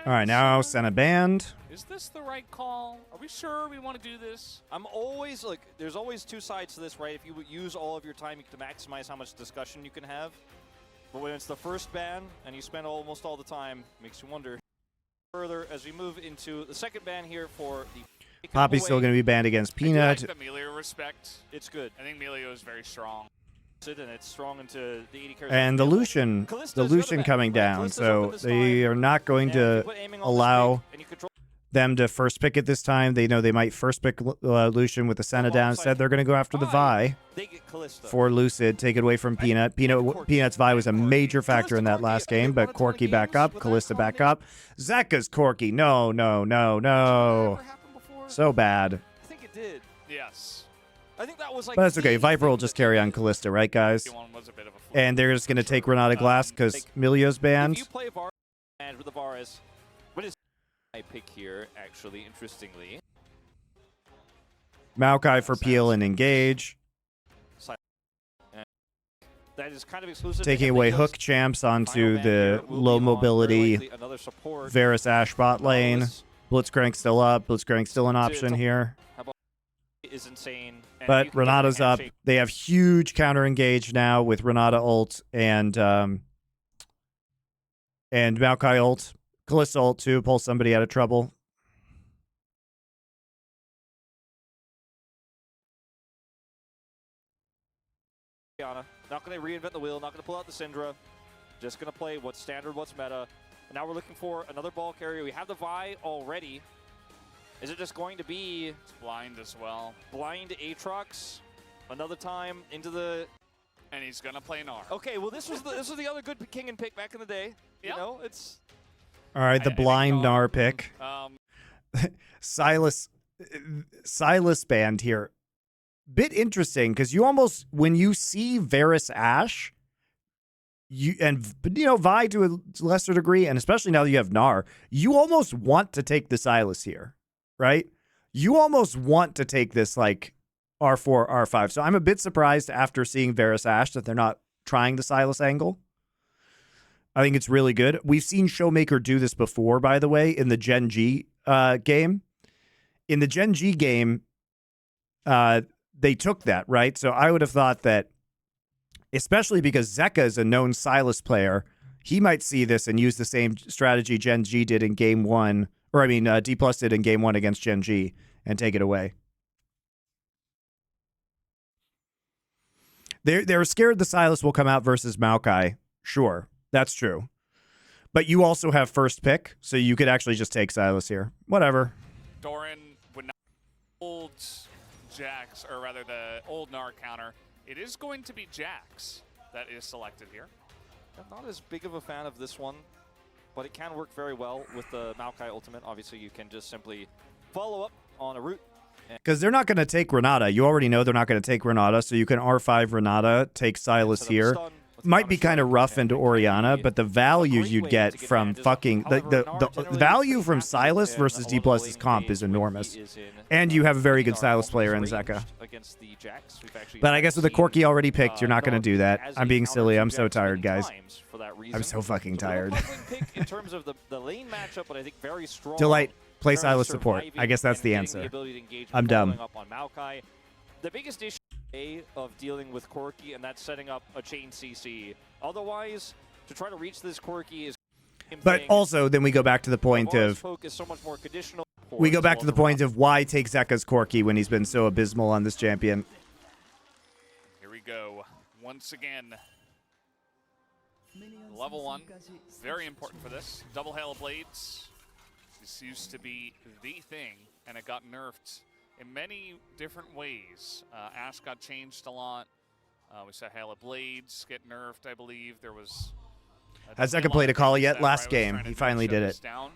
All right, now Senna banned. Is this the right call? Are we sure we want to do this? I'm always, like, there's always two sides to this, right? If you use all of your time to maximize how much discussion you can have. But when it's the first ban and you spend almost all the time, makes you wonder. Further, as we move into the second ban here for the... Poppy's still going to be banned against Peanut. I like the Melio respect. It's good. I think Melio is very strong. And it's strong into the 80 carries. And the Lucian coming down, so they are not going to allow them to first pick it this time. They know they might first pick Lucian with the Senna down. Instead, they're going to go after the Vi for Lucid, take it away from Peanut. Peanut's Vi was a major factor in that last game, but Corki back up, Kalista back up. Zeka's Corki. No, no, no, no. So bad. I think it did. Yes. I think that was like. But that's okay. Viper will just carry on Kalista, right, guys? And they're just going to take Renata Glass because Milio's banned. If you play Var and with the Varus, what is my pick here, actually, interestingly? Maokai for peel and engage. That is kind of exclusive. Taking away hook champs onto the low mobility Varus Ash bot lane. Blitzcrank still up. Blitzcrank still an option here. Is insane. But Renata's up. They have huge counter engage now with Renata ult and Maokai ult. Kalista ult too. Pull somebody out of trouble. Not going to reinvent the wheel. Not going to pull out the Syndra. Just going to play what's standard, what's meta. And now we're looking for another ball carrier. We have the Vi already. Is it just going to be... It's blind as well. Blind Aatrox? Another time into the... And he's going to play Gnar. Okay, well, this was the other good king and pick back in the day. Yep. You know, it's... All right, the blind Gnar pick. Silas banned here. Bit interesting, because you almost... When you see Varus Ashe... Vi to a lesser degree, and especially now that you have Gnar, you almost want to take the Silas here. Right? You almost want to take this like R4, R5. So I'm a bit surprised after seeing Varus Ashe that they're not trying the Silas angle. I think it's really good. We've seen Showmaker do this before, by the way, in the Gen G game. In the Gen G game, they took that, right? So I would have thought that, especially because Zeka is a known Silas player, he might see this and use the same strategy Gen G did in game one. Or, I mean, Dplus did in game one against Gen G and take it away. They're scared the Silas will come out versus Maokai. Sure, that's true. But you also have first pick, so you could actually just take Silas here. Whatever. Doran would not old Jax, or rather the old Gnar counter. It is going to be Jax that is selected here. I'm not as big of a fan of this one. But it can work very well with the Maokai ultimate. Obviously, you can just simply follow up on a route. Because they're not going to take Renata. You already know they're not going to take Renata, so you can R5 Renata, take Silas here. Might be kind of rough into Orianna, but the value you'd get from fucking... The value from Silas versus Dplus's comp is enormous. And you have a very good Silas player in Zeka. But I guess with the Corki already picked, you're not going to do that. I'm being silly. I'm so tired, guys. I'm so fucking tired. Delight, play Silas support. I guess that's the answer. I'm dumb. The biggest issue of dealing with Corki, and that's setting up a chain CC. Otherwise, to try to reach this Corki is... But also, then we go back to the point of... We go back to the point of why take Zeka's Corki when he's been so abysmal on this champion. Here we go. Once again. Level 1. Very important for this. Double Hail of Blades. This used to be the thing, and it got nerfed in many different ways. Ashe got changed a lot. We saw Hail of Blades get nerfed, I believe. There was... Has Zeka played a call yet? Last game. He finally did it. Down,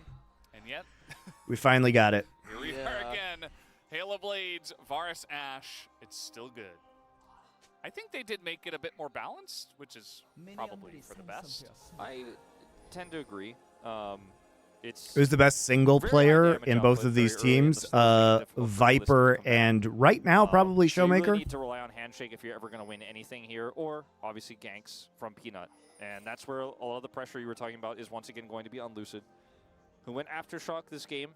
and yet... we finally got it. Here we are again. Hail of Blades, Varus Ashe. It's still good. I think they did make it a bit more balanced, which is probably for the best. I tend to agree. Who's the best single player in both of these teams? Viper and right now probably Showmaker. You really need to rely on Handshake if you're ever going to win anything here, or obviously ganks from Peanut. And that's where a lot of the pressure you were talking about is once again going to be on Lucid, who went Aftershock this game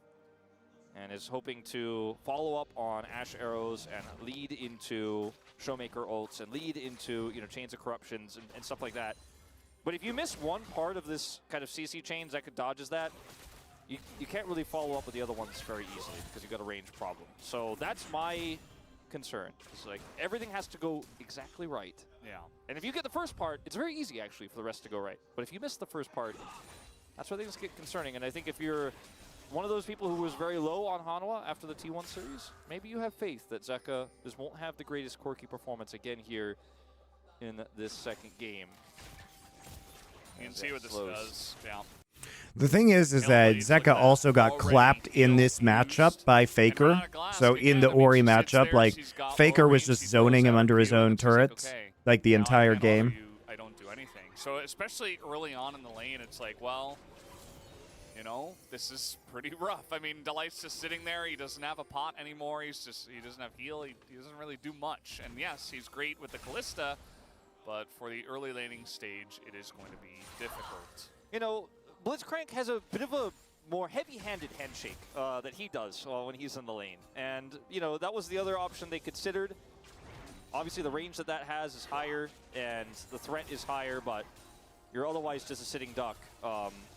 and is hoping to follow up on Ash Arrows and lead into Showmaker ults and lead into, you know, Chains of Corruptions and stuff like that. But if you miss one part of this kind of CC chain, Zeka dodges that, you can't really follow up with the other ones very easily because you've got a range problem. So that's my concern. It's like everything has to go exactly right. Yeah. And if you get the first part, it's very easy actually for the rest to go right. But if you miss the first part, that's where things get concerning. And I think if you're one of those people who was very low on Hanwha after the T1 series, maybe you have faith that Zeka just won't have the greatest quirky performance again here in this second game. You can see what this does. Yeah. The thing is that Zeka also got clapped in this matchup by Faker. So in the Ori matchup, like, Faker was just zoning him under his own turrets, like, the entire game. I don't do anything. So especially early on in the lane, it's like, well, you know, this is pretty rough. I mean, Delight's just sitting there. He doesn't have a pot anymore. He doesn't have heal. He doesn't really do much. And yes, he's great with the Callista, but for the early laning stage, it is going to be difficult. You know, Blitzcrank has a bit of a more heavy-handed handshake that he does when he's in the lane. And, you know, that was the other option they considered. Obviously, the range that has is higher, and the threat is higher, but you're otherwise just a sitting duck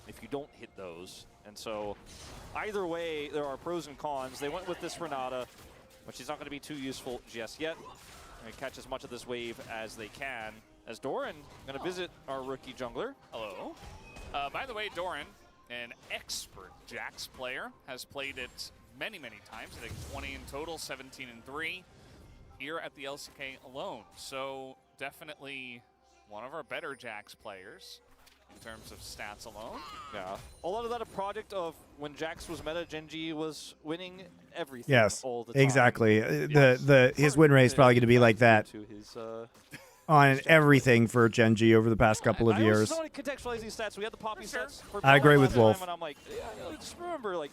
if you don't hit those. And so, either way, there are pros and cons. They went with this Renata, which is not going to be too useful just yet. And catch as much of this wave as they can. As Doran going to visit our rookie jungler. Hello. By the way, Doran, an expert Jax player, has played it many, many times. I think 20 in total, 17-3 here at the LCK alone. So definitely one of our better Jax players in terms of stats alone. Yeah. A lot of that a product of when Jax was meta, Genji was winning everything all the time. Exactly. His win rate is probably going to be like that. To his, on everything for Genji over the past couple of years. I want to contextualize these stats. We had the Poppy stats. I agree with Wolf. And I'm like, yeah, just remember, like,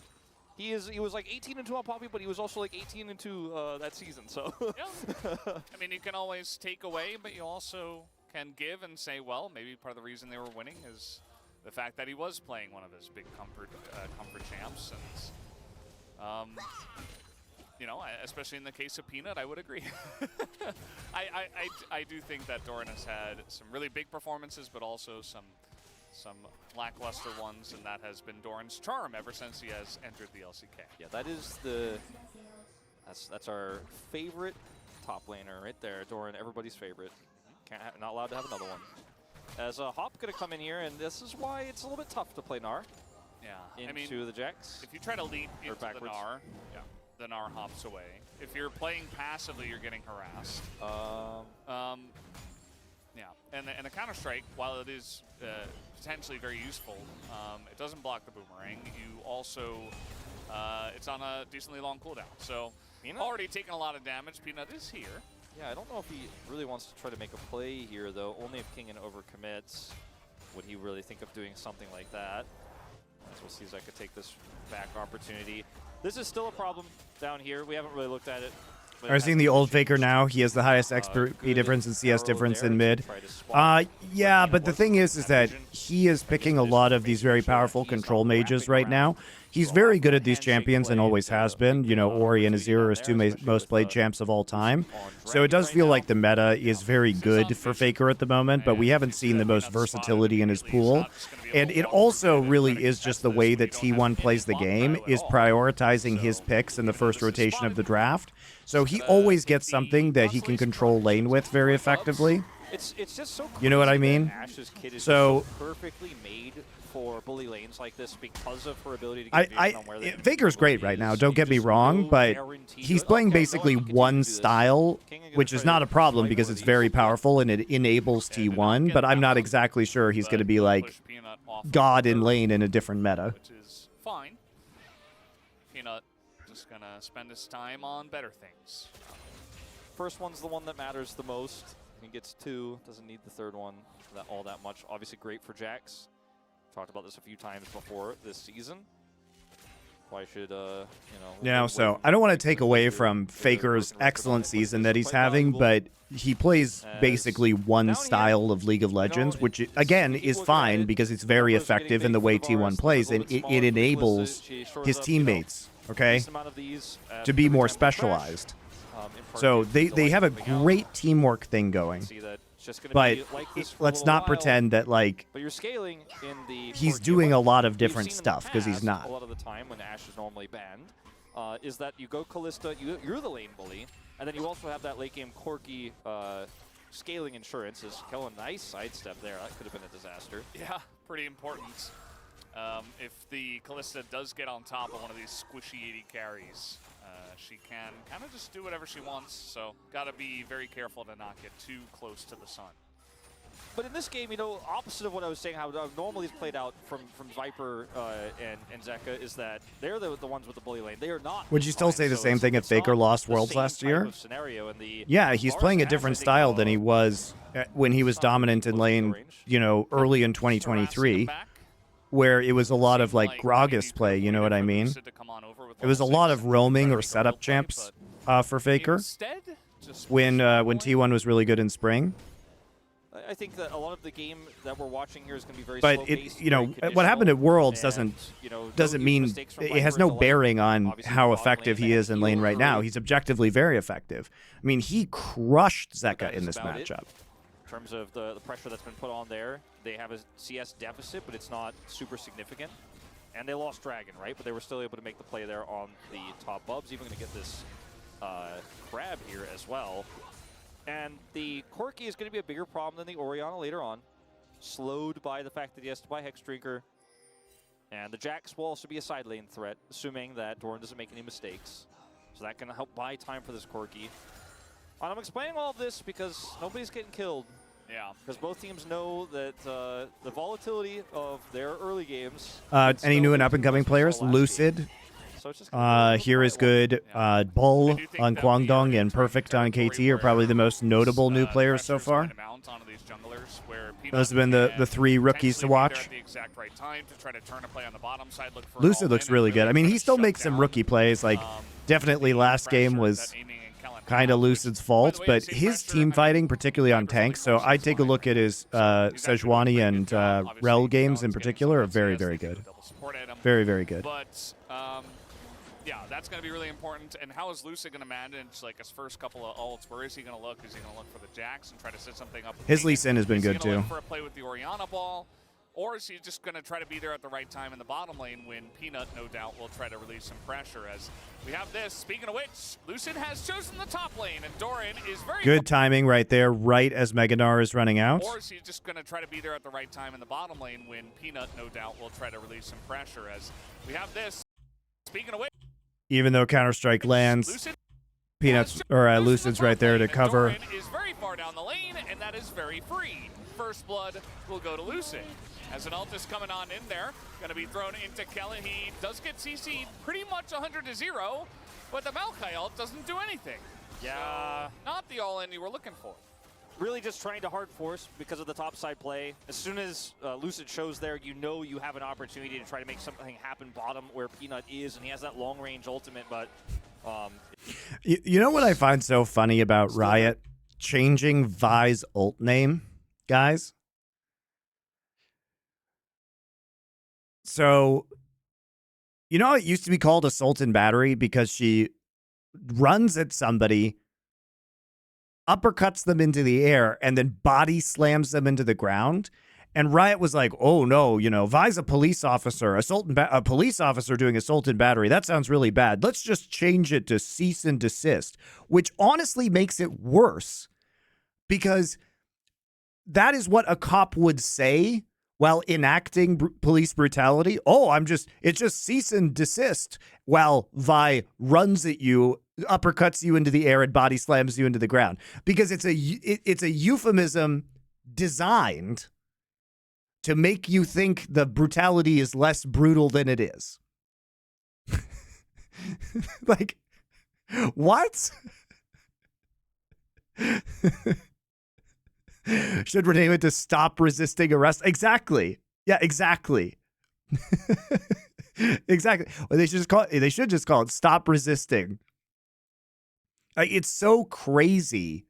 he was like 18-2 on Poppy, but he was also like 18-2 that season. So. Yeah. I mean, you can always take away, but you also can give and say, well, maybe part of the reason they were winning is the fact that he was playing one of his big comfort champs, and you know, especially in the case of Peanut, I would agree. I do think that Doran has had some really big performances, but also some lackluster ones, and that has been Doran's charm ever since he has entered the LCK. Yeah, that is that's our favorite top laner right there, Doran, everybody's favorite. Not allowed to have another one. As a Hop gonna come in here, and this is why it's a little bit tough to play Gnar. Yeah, Into the Jax. If you try to lead into the Gnar, the Gnar hops away. If you're playing passively, you're getting harassed. Yeah, and the Counter-Strike, while it is potentially very useful, it doesn't block the boomerang. You also, it's on a decently long cooldown. So, Peanut? Already taking a lot of damage. Peanut is here. Yeah, I don't know if he really wants to try to make a play here, though. Only if Kingen overcommits would he really think of doing something like that. As we'll see Zeka take this back opportunity. This is still a problem down here. We haven't really looked at it. Are seeing the old Faker now? He has the highest XP difference and CS difference in mid. Yeah, but the thing is that he is picking a lot of these very powerful control mages right now. He's very good at these champions and always has been. You know, Ori and Azir are his two most played champs of all time. So it does feel like the meta is very good for Faker at the moment, but we haven't seen the most versatility in his pool. And it also really is just the way that T1 plays the game, is prioritizing his picks in the first rotation of the draft. So he always gets something that he can control lane with very effectively. It's just so you know what I mean? Ash's kit is so perfectly made for bully lanes like this because of her ability to get vision on where they Faker's great right now, don't get me wrong, but he's playing basically one style, which is not a problem because it's very powerful and it enables T1, but I'm not exactly sure he's going to be like God in lane in a different meta. Which is fine. Peanut just going to spend his time on better things. First one's the one that matters the most. He gets 2, doesn't need the third one all that much. Obviously great for Jax. Talked about this a few times before this season. Why should you know? Yeah, so I don't want to take away from Faker's excellent season that he's having, but he plays basically one style of League of Legends, which again is fine because it's very effective in the way T1 plays, and it enables his teammates, okay, to be more specialized. So they have a great teamwork thing going. But let's not pretend that, like, But you're scaling in the he's Corki doing a weapon. lot of We've different seen in stuff, the 'cause he's past, not. A lot of the time when Ashe is normally banned, is that you go Callista, you're the lane bully, and then you also have that late game Corki scaling insurance. Is kill a nice sidestep there. That could have been a disaster. Yeah, pretty important. If the Callista does get on top of one of these squishy 80 carries, she can kind of just do whatever she wants, so gotta be very careful to not get too close to the sun. But in this game, you know, opposite of what I was saying, how normally it's played out from Viper and Zeka, is that they're the ones with the bully lane. They are not. Would you still say the same thing if Faker lost Worlds last year? The Yeah, he's playing a different style than he was when he was dominant in lane, you know, early in 2023, where it was a lot of, like, Gragas play, you know what I mean? It was a lot of roaming or setup champs for Faker when T1 was really good in spring. I think that a lot of the game that we're watching here is going to be very But slow-paced, you know, very what happened at Worlds and, you know, doesn't don't mean use mistakes from it has Viper no to, like, bearing on obviously how bottom effective lane he and is in lane right now. He's objectively very effective. I mean, he crushed Zeka in this matchup. In terms of the pressure that's been put on there, they have a CS deficit, but it's not super significant. And they lost Dragon, right? But they were still able to make the play there on the top. Bub's even going to get this grab here as well. And the Corki is going to be a bigger problem than the Orianna later on. Slowed by the fact that he has to buy Hex Drinker. And the Jax will also be a side lane threat, assuming that Doran doesn't make any mistakes. So that can help buy time for this Corki. And I'm explaining all of this because nobody's getting killed. Yeah. Because both teams know that the volatility of their early games... Any new and up-and-coming players? Lucid. Here is good. Bull on Kwangdong and Perfect on KT are probably the most notable new players so far. Those have been the three rookies to watch. Lucid looks really good. I mean, he still makes some rookie plays. Like, definitely last game was kind of Lucid's fault, but his team fighting, particularly on tanks, so I'd take a look at his Sejuani and Rel games in particular, are very, very good. Very, very good. But yeah, that's going to be really important. And how is Lucid going to manage like his first couple of ults? Where is he going to look? Is he going to look for the Jax and try to set something up? His Lee Sin has been good too. Look for a play with the Orianna ball, or is he just going to try to be there at the right time in the bottom lane when Peanut, no doubt, will try to release some pressure? As we have this. Speaking of which, Lucid has chosen the top lane, and Doran is very good timing right there, right as Meganar is running out. Or is he just going to try to be there at the right time in the bottom lane when Peanut, no doubt, will try to release some pressure? As we have this. Speaking of which. Even though Counter-Strike lands, Peanuts or Lucid's right there to cover. Doran is very far down the lane, and that is very free. First blood will go to Lucid. As an ult is coming on in there, going to be thrown into Kelly. He does get CC'd pretty much 100-0, but the Maokai ult doesn't do anything. Yeah, so not the all-in you were looking for. Really just trying to hard force because of the top side play. As soon as Lucid shows there, you know you have an opportunity to try to make something happen bottom where Peanut is, and he has that long-range ultimate, but... You know what I find so funny about Riot? Changing Vi's ult name, guys? So, you know, it used to be called Assault and Battery because she runs at somebody, uppercuts them into the air, and then body slams them into the ground. And Riot was like, oh, no, you know, Vi's a police officer, a police officer doing assault and battery. That sounds really bad. Let's just change it to cease and desist, which honestly makes it worse because that is what a cop would say while enacting police brutality. Oh, it's just cease and desist while Vi runs at you, uppercuts you into the air, and body slams you into the ground. Because it's a euphemism designed to make you think the brutality is less brutal than it is. Like, what? Should rename it to Stop Resisting Arrest? Exactly. Yeah, exactly. Exactly. Well, they should just call it "Stop Resisting." It's so crazy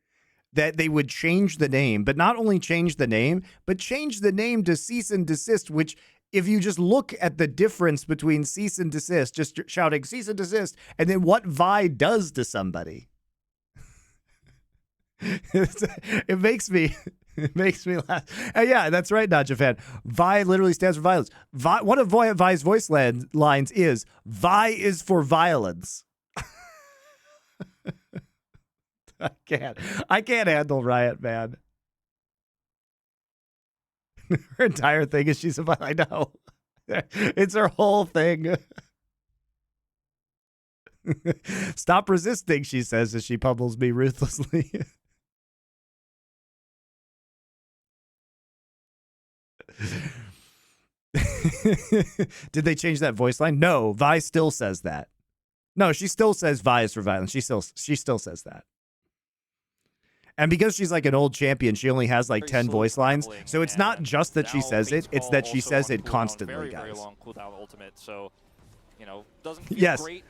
that they would change the name, but not only change the name, but change the name to Cease and Desist, which if you just look at the difference between cease and desist, just shouting cease and desist, and then what Vi does to somebody. It makes me laugh. And yeah, that's right, Naja fan. Vi literally stands for violence. One of Vi's voice lines is, Vi is for violence. I can't handle Riot, man. Her entire thing is she's a violent. I know. It's her whole thing. Stop resisting, she says as she pummels me ruthlessly. Did they change that voice line? No, Vi still says that. No, she still says Vi is for violence. She still says that. And because she's like an old champion, she only has like 10 voice lines. So it's not just that she says it, it's that she says it constantly, guys. Very long cooldown ultimate, so, you know, doesn't feel yes. great.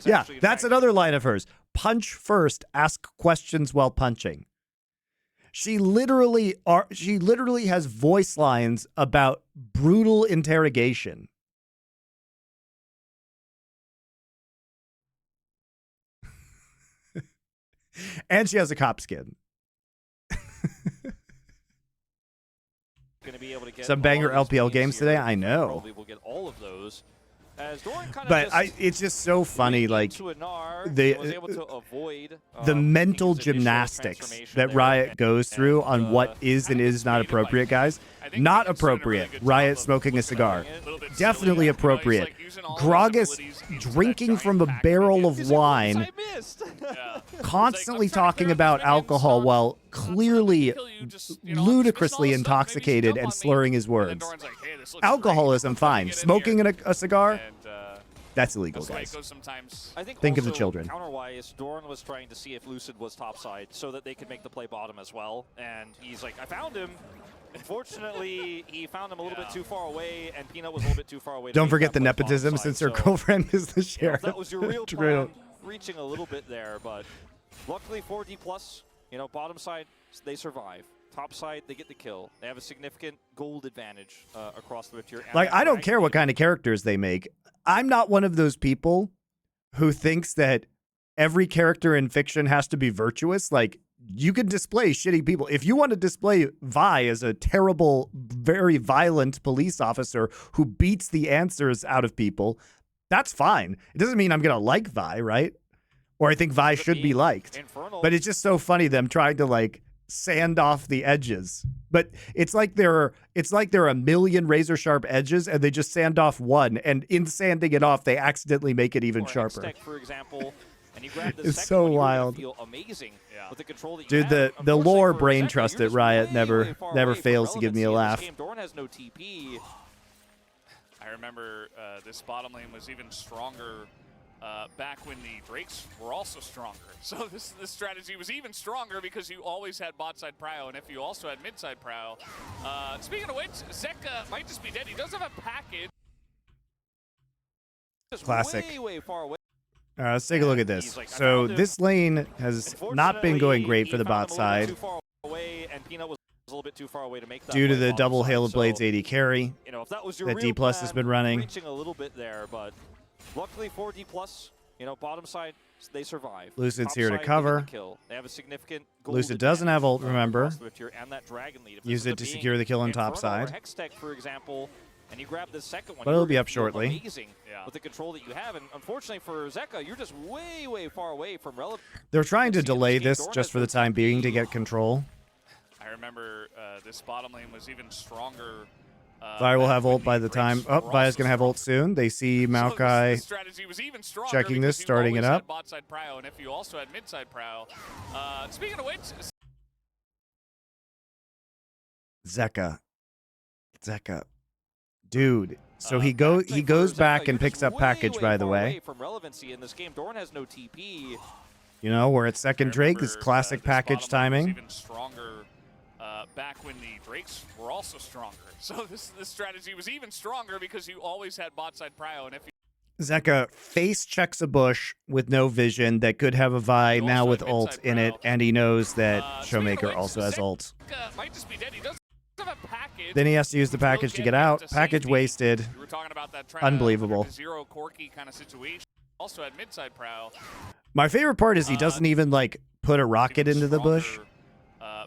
Yeah, that's another line of hers. Punch first, ask questions while punching. She literally has voice lines about brutal interrogation. And she has a cop skin. Gonna be able to get some banger LPL games today. I know. Probably will get all of those. But it's just so funny, like the mental gymnastics that Riot goes through on what is and is not appropriate, guys. Not appropriate. Riot smoking a cigar. Definitely appropriate. Gragas drinking from a barrel of wine, constantly talking about alcohol while clearly ludicrously intoxicated and slurring his words. Alcoholism, fine. Smoking a cigar, that's illegal, guys. Think of the children. Counter-wise, Doran was trying to see if Lucid was topside so that they could make the play bottom as well. And he's like, I found him. Unfortunately, he found him a little bit too far away, and Peanut was a little bit too far away. Don't forget the nepotism since her girlfriend is the sheriff. That was your real plan, reaching a little bit there, but luckily for Dplus, you know, bottom side, they survive. Top side, they get the kill. They have a significant gold advantage across the tier. Like, I don't care what kind of characters they make. I'm not one of those people who thinks that every character in fiction has to be virtuous. Like, you can display shitty people. If you want to display Vi as a terrible, very violent police officer who beats the answers out of people, that's fine. It doesn't mean I'm going to like Vi, right? Or I think Vi should be liked. But it's just so funny them trying to, like, sand off the edges. But it's like there are a million razor sharp edges and they just sand off one, and in sanding it off they accidentally make it even sharper. For example, and you grab the it's so one, wild. feel amazing with the control that you dude, have. the lore brain Zeka, trust at Riot never fails to give me a laugh. Doran has no TP. I remember this bottom lane was even stronger back when the Drakes were also stronger. So this strategy was even stronger because you always had bot side prio, and if you also had mid side prio. Speaking of which, Zeka might just be dead. He does have a package. Classic. Way far away. Let's take a look at this. So this lane has not been going great for the bot side due to the double Hail of Blades AD carry that Dplus has been running. Reaching a little bit there, but luckily for Dplus, you know, bottom side, they survive. Lucid's here to cover. They have a significant Lucid doesn't have ult, remember. And that dragon lead. Use it to secure the kill on top side. Hextech, for example, and you grab the second one. But it'll be up shortly. Amazing with the control that you have, and unfortunately for Zeka, you're just way far away from relevant. They're trying to delay this just for the time being to get control. I remember this bottom lane was even stronger. Vi will have ult by the time. Oh, Vi's going to have ult soon. They see Maokai checking this, starting it up. Bot side prio, and if you also had mid side prio. Speaking of which, Zeka. Dude. So he goes back and picks up package, by the way. From relevancy in this game, Doran has no TP. You know, we're at second Drake. This classic package timing. Even stronger back when the Drakes were also stronger. So this strategy was even stronger because you always had bot side prio, and if you Zeka face checks a bush with no vision that could have a Vi now with ult in it, and he knows that Showmaker also has ult. might just be dead. He does have a package. Then he has to use the package to get out. Package wasted. We were talking about that Unbelievable. zero Corky kind of situation. Also at midside prow. My favorite part is he doesn't even like put a rocket into the bush.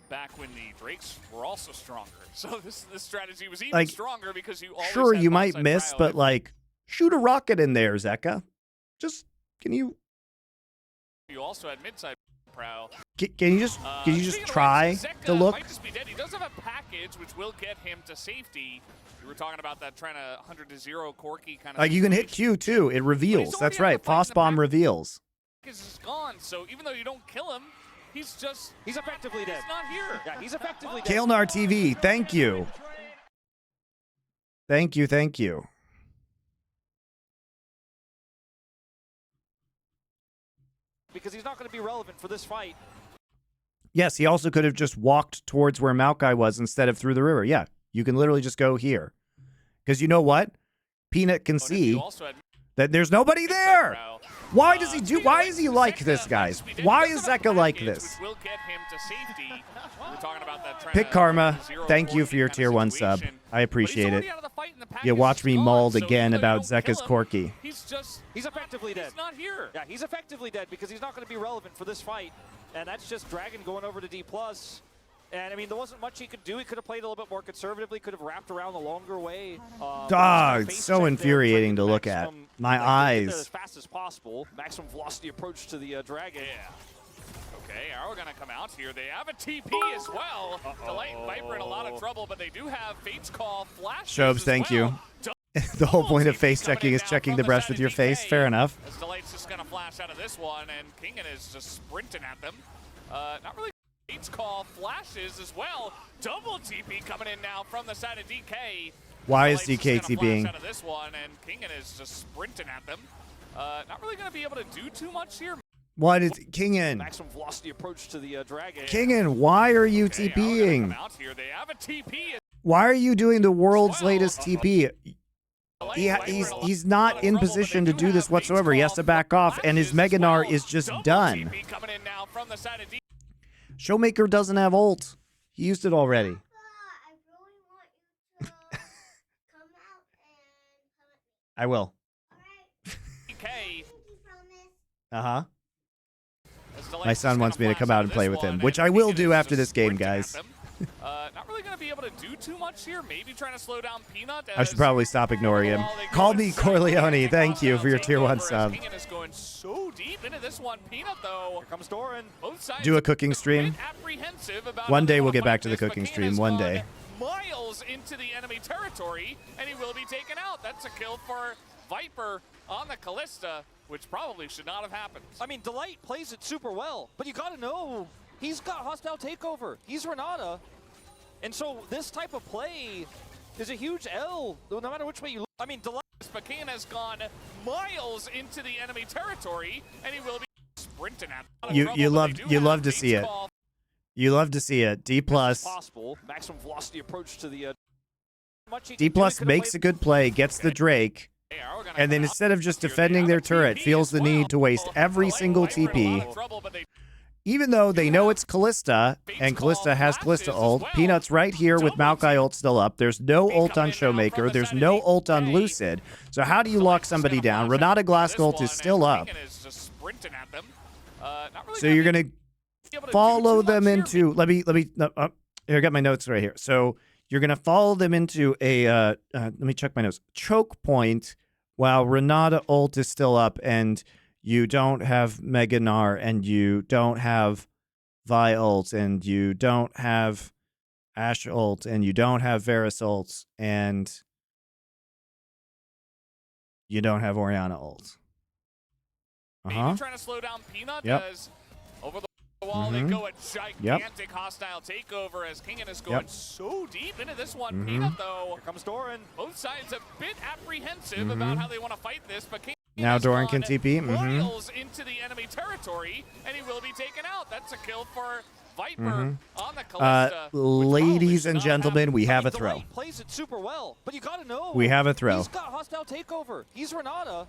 Back when the Drakes were also stronger. So this strategy was even Like, stronger because you always sure, had you bot might side miss, prio, but and like, shoot a rocket in there, Zeka. Just can you you also had midside prow. can you just Speaking of try which, Zeka to look? might just be dead. He does have a package which will get him to safety. We were talking about that trying to 100-0 Corky kind of Like you can hit Q too. It reveals. That's right. Foss bomb reveals. Is gone. So even though you don't kill him, he's effectively dead. He's not here. Yeah, he's effectively dead. Kaelnar TV, thank you. Thank you, thank you. Because he's not going to be relevant for this fight. Yes, he also could have just walked towards where Maokai was instead of through the river. Yeah, you can literally just go here. Because you know what? Peanut can see that there's nobody there. Why does he do? Why is he like this, guys? Why is Zeka like this? Pick Karma, thank you for your tier 1 sub. I appreciate it. You watch me mauled again about Zeka's Corky. He's effectively dead. He's not here. Yeah, he's effectively dead because he's not going to be relevant for this fight. And that's just Dragon going over to Dplus. And I mean, there wasn't much he could do. He could have played a little bit more conservatively, could have wrapped around the longer way. Dog, it's so infuriating to look at. My eyes. As fast as possible. Maximum velocity approach to the Dragon. Yeah. Okay, Arrow gonna come out here. They have a TP as well. Delight and Viper in a lot of trouble, but they do have Fate's Call flash. Shobes, thank you. The whole point of face checking is checking the breast with your face. Fair enough. As Delight's just gonna flash out of this one, and Kingen is just sprinting at them. Not really. Fate's Call flashes as well. Double TP coming in now from the side of DK. Why is DK TPing? Out of this one, and Kingen is just sprinting at them. Not really gonna be able to do too much here. What is Kingen? Maximum velocity approach to the Dragon. Kingen, why are you TPing? They have a TP. Why are you doing the world's latest TP? He's not in position to do this whatsoever. He has to back off, and his Meganar is just done. Showmaker doesn't have ult. He used it already. I will. Uh-huh. My son wants me to come out and play with him, which I will do after this game, guys. Not really going to be able to do too much here. Maybe trying to slow down Peanut. I should probably stop ignoring him. Call me Corleone. Thank you for your tier 1 sub. Is going so deep into this one. Peanut, though. Here comes Doran. Do a cooking stream. One day we'll get back to the cooking stream. One day. Miles into the enemy territory, and he will be taken out. That's a kill for Viper on the Callista, which probably should not have happened. I mean, Delight plays it super well, but you got to know, he's got hostile takeover. He's Renata. And so this type of play is a huge L, no matter which way you look. I mean, Delight. Spakan has gone miles into the enemy territory, and he will be sprinting at. You love to see it. You love to see it. Dplus. Possible maximum velocity approach to the. Dplus makes a good play, gets the Drake, and then instead of just defending their turret, feels the need to waste every single TP. Even though they know it's Callista, and Callista has Callista ult, Peanut's right here with Maokai ult still up. There's no ult on Showmaker. There's no ult on Lucid. So how do you lock somebody down? Renata Glass ult is still up. So you're going to follow them into... Let me here, I got my notes right here. So you're going to follow them into a... let me check my notes. Choke point while Renata ult is still up, and... you don't have Meganar, and you don't have Vi ult, and you don't have Ashe ult, and you don't have Varus ult, and you don't have Orianna ult. Maybe trying to slow down Peanut as over the wall they go a gigantic hostile takeover as Kingen is going so deep into this one. Peanut, though, here comes Doran. Both sides a bit apprehensive about how they want to fight this, but Kingen now Doran can TP. Miles into the enemy territory, and he will be taken out. That's a kill for Viper on the Callista. Ladies and gentlemen, we have a throw. Delight plays it super well, but you gotta know. We have a throw. He's got hostile takeover. He's Renata.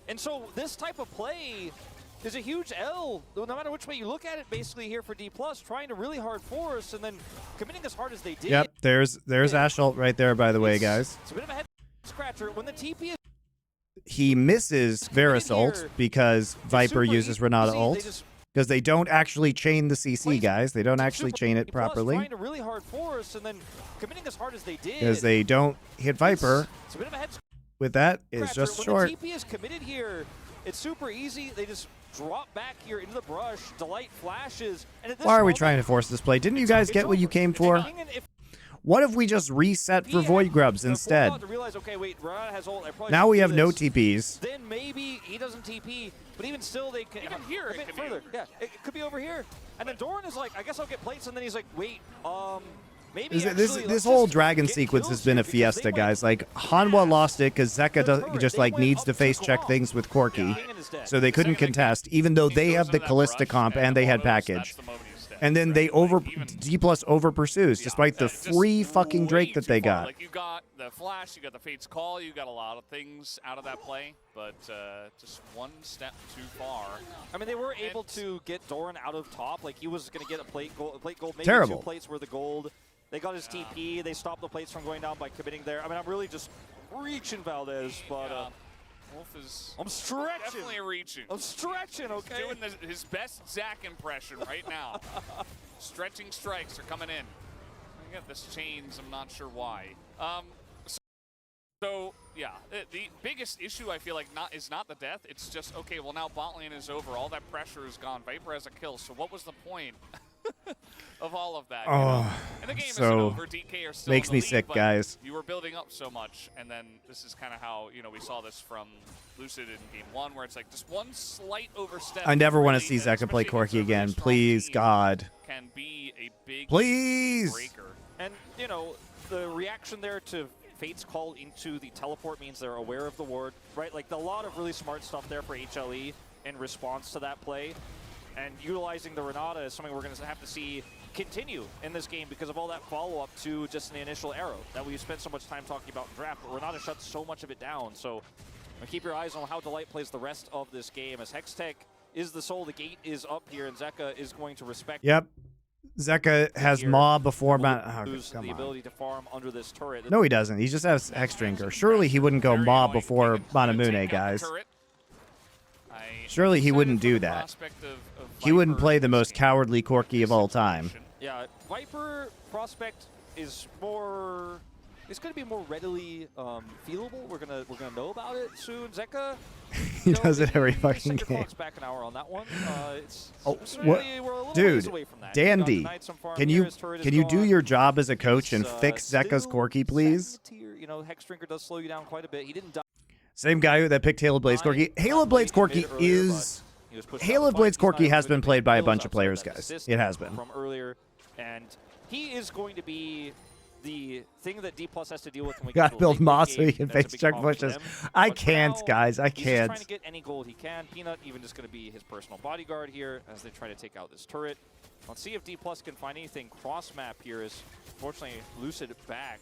And so this type of play is a huge L, no matter which way you look at it, basically here for Dplus, trying to really hard force and then committing as hard as they did. Yep, there's Ash ult right there, by the way, guys. It's a bit of a head scratcher. When the TP is He misses Varus ult because Viper uses Renata ult. Because they don't actually chain the CC, guys. They don't actually chain it properly. Trying to really hard force and then committing as hard as they did. Because they don't hit Viper. It's a bit of a head With that, is just short. When the TP is committed here, it's super easy. They just drop back here into the brush. Delight flashes. And at this Why are we moment, trying to force this play? Didn't you guys get what you came for? What if we just reset for Void Grubs instead? To realize, okay, wait, Renata has ult. Now we have no TPs. Then maybe he doesn't TP, but even still, they can Even here, a bit further. Yeah, it could be over here. And then Doran is like, I guess I'll get plates, and then he's like, wait, maybe This whole dragon sequence has been a fiesta, guys. Like, Hanwha lost it because Zeka just like needs to face check things with Corki, so they couldn't contest, even though they have the Callista comp and they had package. And then they Dplus over pursues, despite the free fucking Drake that they got. Like, you got the flash, you got the Fate's Call, you got a lot of things out of that play, but just one step too far. I mean, they were able to get Doran out of top. Like, he was going to get a plate gold, maybe Terrible. 2 plates worth of gold. They got his TP. They stopped the plates from going down by committing there. I mean, I'm really just reaching Valdez, but Wolf is I'm stretching. definitely reaching. I'm stretching, okay? He's doing his best Zach impression right now. Stretching strikes are coming in. I got this chains, I'm not sure why. So yeah, the biggest issue I feel like is not the death, it's just, okay, well now bot lane is over, all that pressure is gone, Viper has a kill, so what was the point of all of that? Oh, and the game so isn't over, DK are still makes in the me lead, sick, but guys. you were building up so much, and then this is kind of how, we saw this from Lucid in game 1, where it's like just one slight overstep. I never want to really, see Zeka play especially against Corki a again. really strong Please, team, God. Can be a big Please. breaker. And, the reaction there to Fate's Call into the teleport means they're aware of the ward, right? Like, a lot of really smart stuff there for HLE in response to that play. And utilizing the Renata is something we're going to have to see continue in this game because of all that follow-up to just the initial arrow that we've spent so much time talking about in draft. But Renata shuts so much of it down. So keep your eyes on how Delight plays the rest of this game. As Hextech is the soul, the gate is up here, and Zeka is going to respect. Yep. Zeka has Maw before Mount. Oh, The ability to farm under this turret. No, he doesn't. He just has Hexdrinker. Surely he wouldn't go Maw before Manamune, guys. Surely he wouldn't do that. He wouldn't play the most cowardly Corki of all time. Yeah, Viper prospect is more. It's going to be more readily feelable. We're gonna know about it soon. Zeka. He does it every fucking game. game. Back an hour on that one. What? We're a little Dude, ways away from that. Dandy, can you do your job as a coach and fix Zeka's still Corki, please? Hexdrinker does slow you down quite a bit. He didn't die. Same guy that picked Halo Blades Corki. Halo Blades Corki is. Halo Blades Corki has been played by a bunch of players, guys. It has been. From earlier, and he is going to be the thing that Dplus has to deal with when we Gotta get to build the Moss so late he game. can That's a face big check problem for pushes. them. I But can't, now, guys. I he's just can't. trying to get any gold he can. Peanut even just going to be his personal bodyguard here as they try to take out this turret. Let's see if Dplus can find anything cross map here. Is fortunately Lucid back,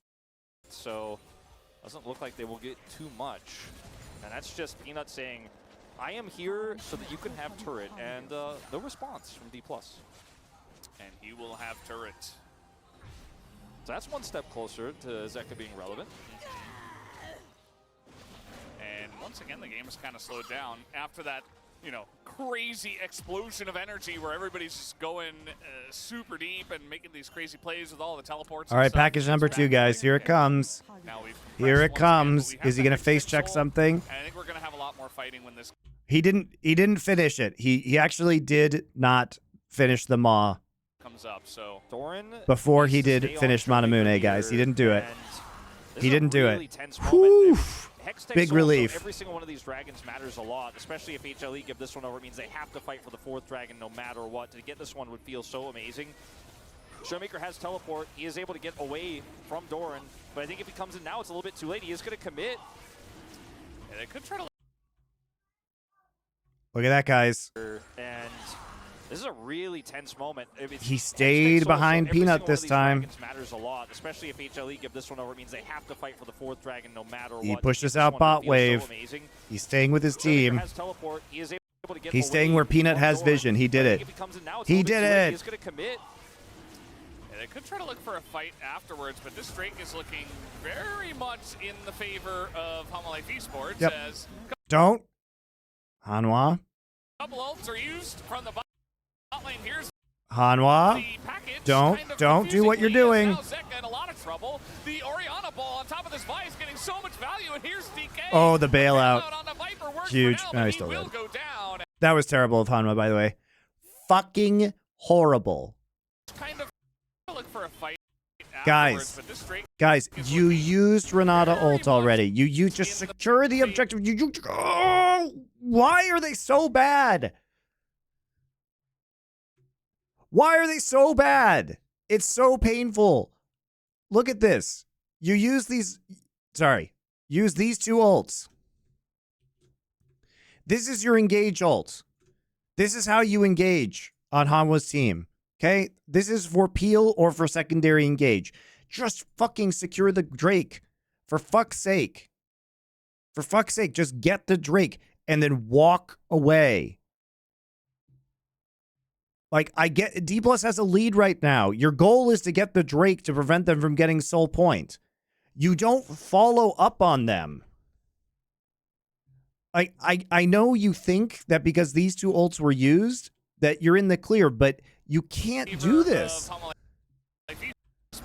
so doesn't look like they will get too much. And that's just Peanut saying, I am here so that you can have turret, and no response from Dplus. And he will have turret. So that's one step closer to Zeka being relevant. And once again, the game has kind of slowed down after that, crazy explosion of energy where everybody's just going super deep and making these crazy plays with all the teleports. All right, package number 2, guys. Here it comes. Here it comes. Is he gonna face check something? I think we're gonna have a lot more fighting when this. He didn't finish it. He actually did not finish the Maw Comes up, so Doran before he did finish Manamune, guys. He didn't do it. He didn't do it. Whew. Big relief. Every single one of these dragons matters a lot, especially if HLE give this one over. It means they have to fight for the 4th dragon no matter what. To get this one would feel so amazing. Showmaker has teleport. He is able to get away from Doran, but I think if he comes in now, it's a little bit too late. He is going to commit. Yeah, they could try to. Look at that, guys. And This is a really tense moment. He stayed behind Peanut this time. Matters a lot, especially if HLE give this one over. It means they have to fight for the 4th dragon no matter what. He pushed us out bot wave. He's staying with his team. He's staying where Peanut has vision. He did it. He did it. He's going to commit. Yeah, they could try to look for a fight afterwards, but this Drake is looking very much in the favor of Hanwha Esports. Yep. As Don't. Hanwha. couple ults are used from the bot lane. Here's Hanwha. the package. Don't do what you're doing. Now Zeka in a lot of trouble. The Orianna ball on top of this Vice getting so much value, and here's DK. Oh, the bailout. On the Viper works Huge. for now, No, but he's he still will dead. go down. That was terrible of Hanwha, by the way. Fucking horrible. Kind of look for a fight Guys. afterwards, but this Drake Guys, is you looking used Renata very ult already. You just in the secure the favor. objective. Oh, why are they so bad? Why are they so bad? It's so painful. Look at this. You use these. Sorry. Use these 2 ults. This is your engage ult. This is how you engage on Hanwha's team. Okay? This is for peel or for secondary engage. Just fucking secure the Drake. For fuck's sake. For fuck's sake, just get the Drake and then walk away. Like, I get Dplus has a lead right now. Your goal is to get the Drake to prevent them from getting soul point. You don't follow up on them. I know you think that because these 2 ults were used, that you're in the clear, but you can't do this.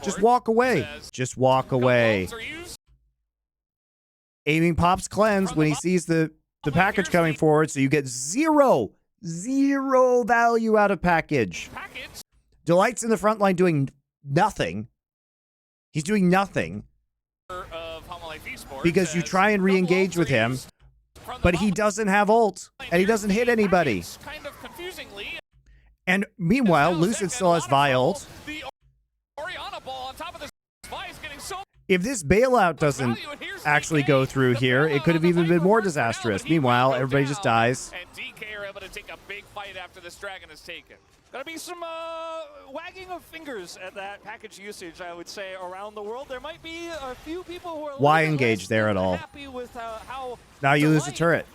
Just walk away. Just walk away. Aiming pops cleanse when he sees the package coming forward, so you get zero value out of package. Delight's in the front line doing nothing. He's doing nothing because you try and re-engage with him, but he doesn't have ult, and he doesn't hit anybody. And meanwhile, Lucid still has Vi ult. If this bailout doesn't actually go through here, it could have even been more disastrous. Meanwhile, everybody just dies. And DK are able to take a big fight after this dragon is taken. Gotta be some wagging of fingers at that package usage, I would say, around the world. There might be a few people who are Why engage there at all? happy with how Now you lose the turret.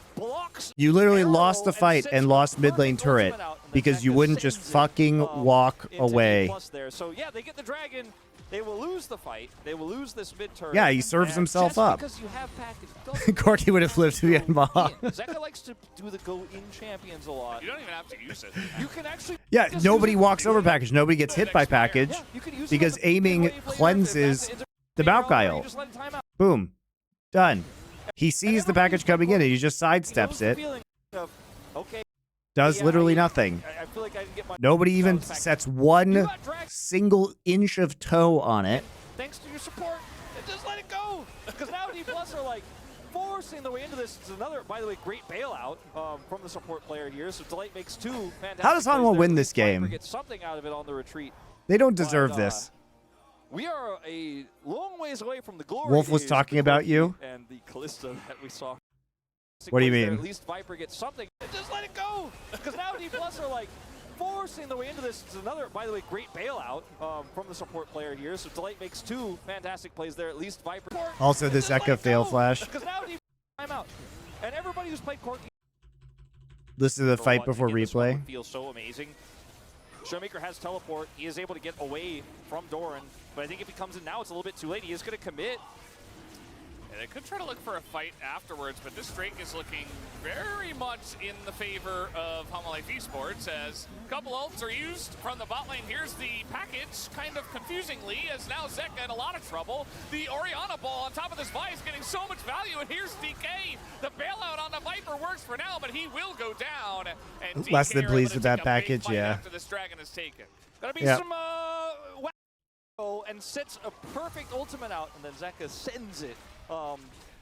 You literally lost the fight and lost mid lane turret because you wouldn't just fucking walk away. So yeah, they get the dragon. They will lose the fight. They will lose this mid turret. Yeah, he serves himself just up. Because you have package, Corky would have lived to the end. Zeka likes to do the go-in champions a lot. You don't even have to use it. You can actually Yeah, nobody walks over package. Nobody gets hit by package because aiming cleanses the bout guy ult. Boom. Done. He sees the package coming in and he just sidesteps it. Does literally nothing. Nobody even sets one single inch of toe on it. Thanks to your support, just let it go. Because now Dplus are like forcing the way into this. It's another, by the way, great bailout from the support player here. So Delight makes 2 fantastic. How does Hanwha win this game? Get something out of it on the retreat. They don't deserve this. We are a long ways away from the glory. Wolf was talking about you. And the Callista that we saw. What do you mean? At least Viper gets something. Just let it go. Because now Dplus are like forcing the way into this. It's another, by the way, great bailout from the support player here. So Delight makes 2 fantastic plays there. At least Viper. Also, this Zeka fail flash. Because now I'm out. And everybody who's played Corky. Listen to the fight before replay. Feels so amazing. Showmaker has teleport. He is able to get away from Doran. But I think if he comes in now, it's a little bit too late. He is going to commit. Yeah, they could try to look for a fight afterwards, but this Drake is looking very much in the favor of Hanwha Esports as a couple ults are used from the bot lane. Here's the package, kind of confusingly, as now Zeka in a lot of trouble. The Orianna ball on top of this Vice getting so much value, and here's DK. The bailout on the Viper works for now, but he will go down. And DK Less than are pleased able with to that take a big package, fight yeah. after this dragon is taken. Gotta be Yep. some and sets a perfect ultimate out, and then Zeka sends it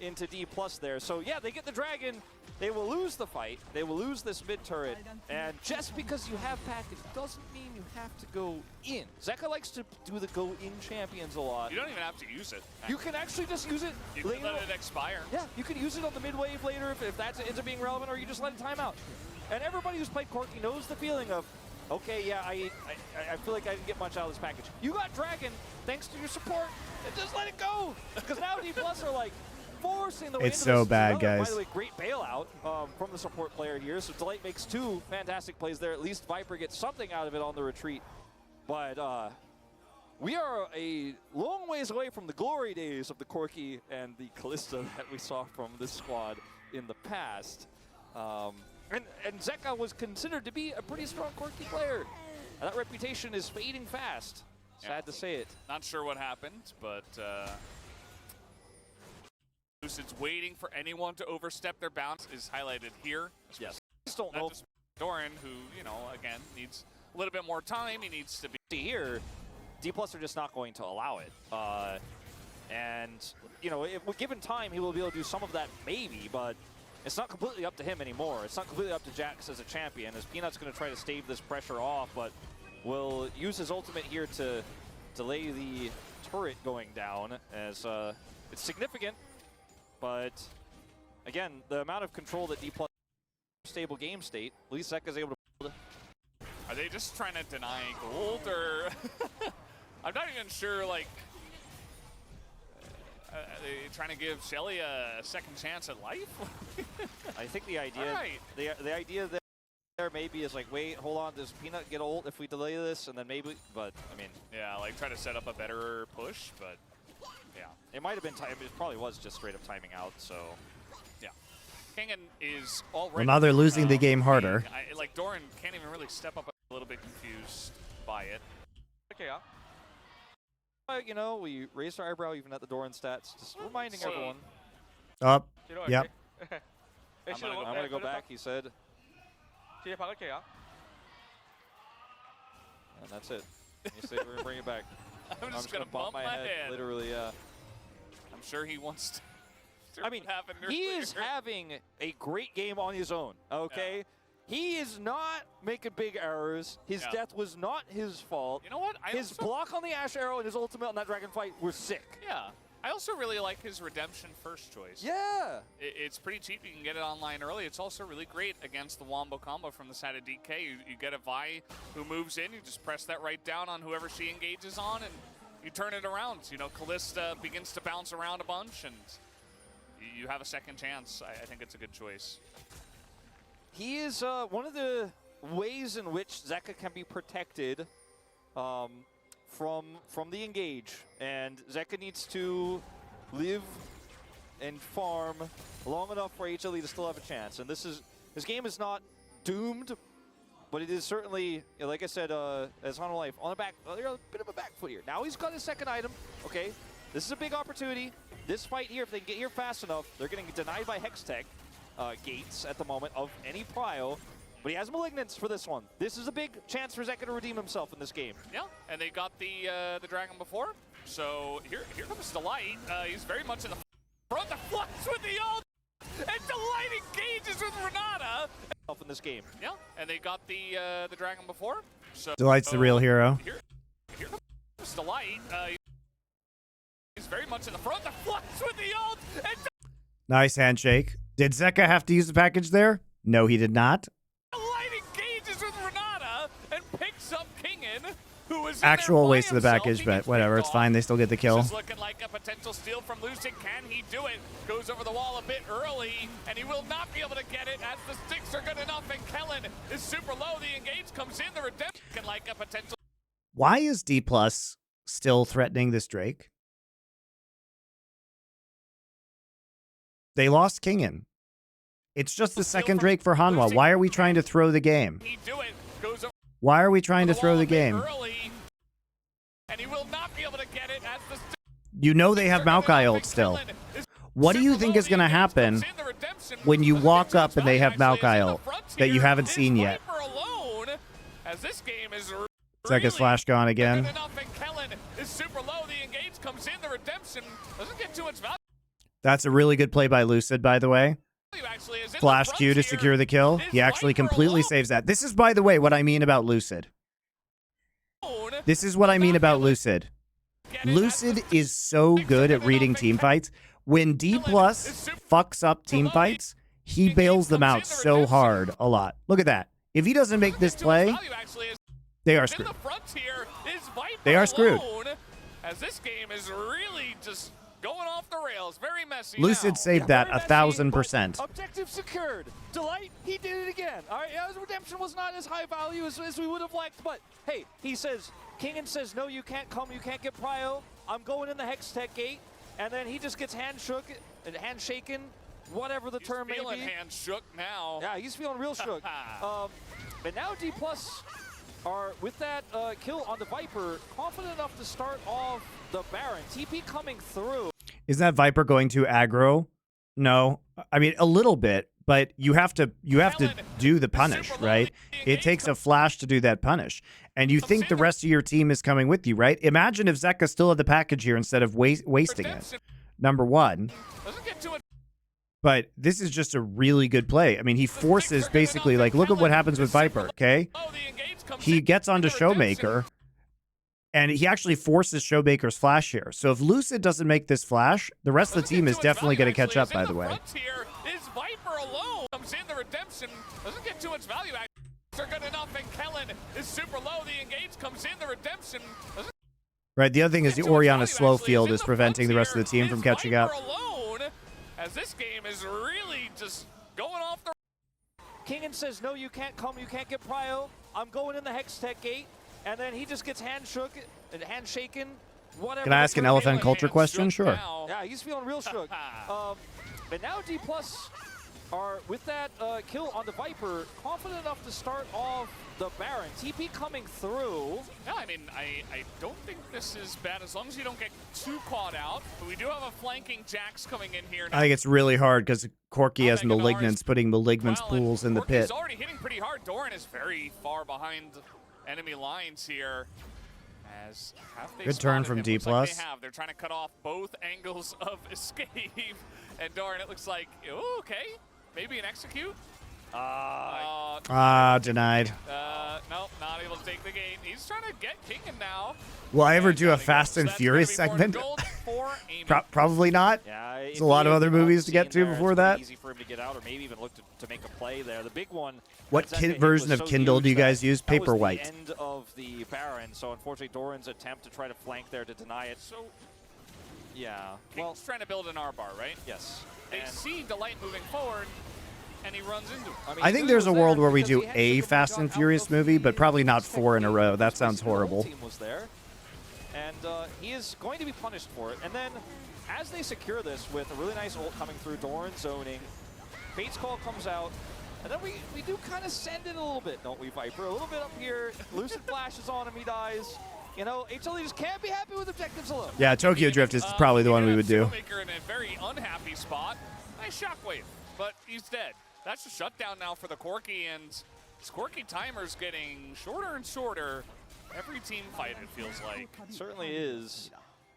into Dplus there. So yeah, they get the dragon. They will lose the fight. They will lose this mid turret. And just because you have package doesn't mean you have to go in. Zeka likes to do the go in champions a lot. You don't even have to use it. You can actually just use it You can later. let it expire. Yeah, you can use it on the mid wave later if that ends up being relevant, or you just let it time out. And everybody who's played Corky knows the feeling of, Okay, yeah, I feel like I didn't get much out of this package. You got Dragon, thanks to your support, and just let it go. Because now Dplus are like forcing the way It's into so this. bad, Another, guys. by the way, great bailout from the support player here. So Delight makes 2 fantastic plays there. At least Viper gets something out of it on the retreat. But we are a long ways away from the glory days of the Corki and the Kalista that we saw from this squad in the past. And Zeka was considered to be a pretty strong Corki player. And that reputation is fading fast. Sad to say it. Not sure what happened, but Lucid's waiting for anyone to overstep their bounds is highlighted here. Yes. Just don't know. Not just Doran, who, you know, again, needs a little bit more time. He needs to be Here, Dplus are just not going to allow it. And, you know, if given time, he will be able to do some of that maybe, but it's not completely up to him anymore. It's not completely up to Jax as a champion, as Peanut's going to try to stave this pressure off, but will use his ultimate here to delay the turret going down, as it's significant, but again, the amount of control that Dplus stable game state, at least Zeka's able to build. Are they just trying to deny gold, or I'm not even sure, like, are they trying to give Shelly a second chance at life? I think the idea, Right. the idea there maybe is like, wait, hold on, does Peanut get ult if we delay this, and then maybe, but I mean, Yeah, like try to set up a better push, but yeah. it might have been time. It probably was just straight up timing out. So Yeah. Kingen is already. Well, now they're losing the game harder. Like Doran can't even really step up. A little bit confused by it. okay, yeah. You know, we raised our eyebrow even at the Doran stats, just reminding everyone. Up. Yep. I'm gonna go back. He said, and that's it. He said we're gonna bring it back. I'm just gonna bump my head. Literally, yeah. I'm sure he wants to. I mean, he is having a great game on his own, okay? Yeah. He is not making big errors. His death was not his fault. You know what? His block on the Ash Arrow and his ultimate on that Dragon fight were sick. Yeah. I also really like his Redemption first choice. Yeah. It's pretty cheap. You can get it online early. It's also really great against the Wombo combo from the side of DK. You get a Vi who moves in. You just press that right down on whoever she engages on, and you turn it around. You know, Kalista begins to bounce around a bunch, and you have a second chance. I think it's a good choice. He is one of the ways in which Zeka can be protected from the engage, and Zeka needs to live and farm long enough for HLE to still have a chance. And this game is not doomed, but it is certainly, you know, like I said, as Hanwha Life on the back, a bit of a back foot here. Now he's got his second item. Okay, this is a big opportunity. This fight here, if they get here fast enough, they're getting denied by Hextech gates at the moment of any prio. But he has Malignance for this one. This is a big chance for Zeka to redeem himself in this game. Yeah, and they got the dragon before. So here comes Delight. He's very much in the front. The flux with the ult, and Delight engages with Renata. In this game. Yeah, and they got the dragon before. So Delight's the real hero. Here comes Delight. He's very much in the front. The flux with the ult, and Nice handshake. Did Zeka have to use the package there? No, he did not. Delight engages with Renata and picks up Kingen, who was Actual waste of the package, but whatever. It's fine. They still get the kill. This is looking like a potential steal from Lucid. Can he do it? Goes over the wall a bit early, and he will not be able to get it as the sticks are good enough, and Kellen is super low. The engage comes in. The redemption looking like a potential. Why is Dplus still threatening this Drake? They lost Kingen. It's just the second Drake for Hanwha. Why are we trying to throw the game? Why are we trying to throw the game? And he will not be able to get it as the You know they have Maokai ult still. What do you think is going to happen when you walk up and they have Maokai ult that you haven't seen yet? Zeka's flash gone again. That's a really good play by Lucid, by the way. Flash Q to secure the kill. He actually completely saves that. This is, by the way, what I mean about Lucid. This is what I mean about Lucid. Lucid is so good at reading team fights. When Dplus fucks up team fights, he bails them out so hard a lot. Look at that. If he doesn't make this play, they are screwed. They are screwed. As this game is really just going off the rails, very messy. Lucid saved that 1,000%. Objective secured. Delight, he did it again. All right, yeah, his redemption was not as high value as we would have liked, but hey, he says, Kingen says, no, you can't come, you can't get prio. I'm going in the Hex Tech gate, and then he just gets handshaken, whatever the term may be. He's feeling hand shook now. Yeah, he's feeling real shook. And now Dplus are, with that kill on the Viper, confident enough to start off the Baron. TP coming through. Isn't that Viper going to aggro? No. I mean, a little bit, but you have to do the punish, right? It takes a flash to do that punish. And you think the rest of your team is coming with you, right? Imagine if Zeka still had the package here instead of wasting it. Number one. But this is just a really good play. I mean, he forces basically, like, look at what happens with Viper, okay? He gets onto Showmaker, and he actually forces Showmaker's flash here. So if Lucid doesn't make this flash, the rest of the team is definitely going to catch up, by the way. Is Viper alone comes in the redemption, doesn't get too much value. Are good enough, and Kellen is super low. The engage comes in the redemption. Right, the other thing is the Orianna slow field is preventing the rest of the team from catching up. As this game is really just going off the... Kingen says, no, you can't come, you can't get prio. I'm going in the Hex Tech gate, and then he just gets handshaken, whatever. Can I ask an elephant culture question? Sure. Yeah, he's feeling real shook. But now Dplus are, with that kill on the Viper, confident enough to start off the Baron. TP coming through. Yeah, I mean, I don't think this is bad as long as you don't get too caught out. But we do have a flanking Jax coming in here now. I think it's really hard because Corki has Malignance, putting Malignance pools in the pit. He's already hitting pretty hard. Doran is very far behind enemy lines here. As good turn from Dplus. They're trying to cut off both angles of escape. And Doran, it looks like, ooh, okay, maybe an execute. Denied. Nope, not able to take the gate. He's trying to get Kingen now. Will I ever do a Fast and Furious segment? Probably not. Yeah, there's a lot of other movies to get to before that. Easy for him to get out, or maybe even look to make a play there. The big one. What version of Kindle do you guys use? Paperwhite. That was the end of the Baron, so unfortunately Doran's attempt to try to flank there to deny it. So, yeah. Well, trying to build an R-bar, right? Yes. They see Delight moving forward, and he runs into him. I think there's a world where we do a Fast and Furious movie, but probably not 4 in a row. That sounds horrible. Team was there, and he is going to be punished for it. And then, as they secure this with a really nice ult coming through, Doran zoning, Fate's Call comes out, and then we do kind of send it a little bit, don't we, Viper? A little bit up here. Lucid flashes on him, he dies. You know, HLE just can't be happy with objectives alone. Yeah, Tokyo Drift is probably the one we would do. Showmaker in a very unhappy spot. Nice shockwave, but he's dead. That's a shutdown now for the Corki, and this Corki timer's getting shorter and shorter. Every team fight, it feels like. It certainly is.